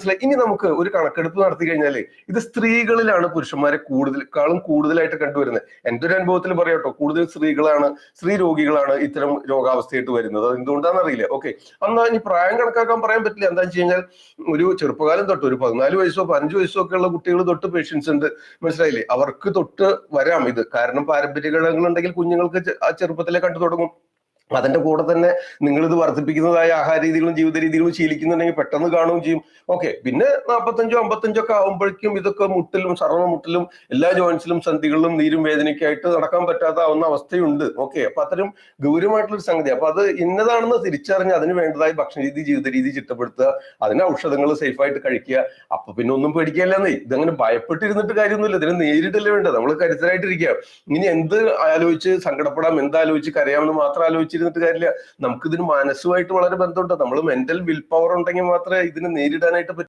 മനസ്സിലായി. ഇനി നമുക്ക് ഒരു കണക്കെടുപ്പ് നടത്തി കഴിഞ്ഞാല് ഇത് സ്ത്രീകളിലാണ് പുരുഷന്മാരെ കൂടുതലായിട്ട് കണ്ടുവരുന്നത്. എന്റെ ഒരു അനുഭവത്തിൽ പറയാട്ടോ, കൂടുതൽ സ്ത്രീ രോഗികളാണ് ഇത്തരം രോഗാവസ്ഥയായിട്ട് വരുന്നത്. അത് എന്തുകൊണ്ടാണെന്ന് അറിയില്ല. ഓക്കെ, എന്നാ ഇനി പ്രായം കണക്കാക്കാൻ പറയാൻ പറ്റില്ല. എന്താണെന്ന് വെച്ച് കഴിഞ്ഞാൽ ഒരു ചെറുപ്പകാലം തൊട്ട് ഒരു 14 വയസ്സോ 15 വയസ്സോ ഒക്കെ ഉള്ള കുട്ടികൾ തൊട്ട് പേഷ്യൻസ് ഉണ്ട്, മനസ്സിലായില്ലേ? അവർക്ക് തൊട്ട് വരാം ഇത്. കാരണം പാരമ്പര്യ ഘടകങ്ങൾ ഉണ്ടെങ്കിൽ കുഞ്ഞുങ്ങൾക്ക് ആ ചെറുപ്പത്തിലെ കണ്ടു തുടങ്ങും. അതിന്റെ കൂടെ തന്നെ നിങ്ങൾ ഇത് വർദ്ധിപ്പിക്കുന്നതായ ആഹാര രീതികളും ജീവിത രീതികളും ശീലിക്കുന്നുണ്ടെങ്കിൽ പെട്ടെന്ന് കാണുകയും ചെയ്യും. ഓക്കെ, പിന്നെ 45 55 ഒക്കെ ആവുമ്പോഴേക്കും ഇതൊക്കെ സർവ്വമുട്ടിലും എല്ലാ ജോയിന്റ്സിലും സന്ധികളിലും നീരും വേദനയ്ക്കായിട്ട് നടക്കാൻ പറ്റാതാവുന്ന അവസ്ഥയുണ്ട്. ഓക്കെ, അപ്പൊ അത്തരം ഗൗരവമായിട്ടുള്ളൊരു സംഗതി. അപ്പൊ അത് ഇന്നതാണെന്ന് തിരിച്ചറിഞ്ഞ് അതിന് വേണ്ടതായ ഭക്ഷണ രീതി ജീവിത രീതി ചിട്ടപ്പെടുത്തുക, അതിന് ഔഷധങ്ങൾ സേഫായിട്ട് കഴിക്കുക. അപ്പൊ പിന്നെ ഒന്നും പേടിക്കാനില്ലെന്നേ. ഇതങ്ങനെ ഭയപ്പെട്ടിരുന്നിട്ട് കാര്യമൊന്നുമില്ല, ഇതിനെ നേരിട്ടല്ലേ വേണ്ടത്. നമ്മൾ കരുത്തരായിട്ടിരിക്കുക. ഇനി എന്ത് ആലോചിച്ച് സങ്കടപ്പെടാം, എന്താലോചിച്ച് കരയാമെന്ന് മാത്രം ആലോചിച്ചിരുന്നിട്ട് കാര്യമില്ല. നമുക്കിതിന് മനസ്സുമായിട്ട് വളരെ ബന്ധമുണ്ട്. നമ്മൾ മെന്റൽ വിൽ പവർ ഉണ്ടെങ്കിൽ മാത്രമേ ഇതിനെ നേരിടാനായിട്ട് പറ്റൂ.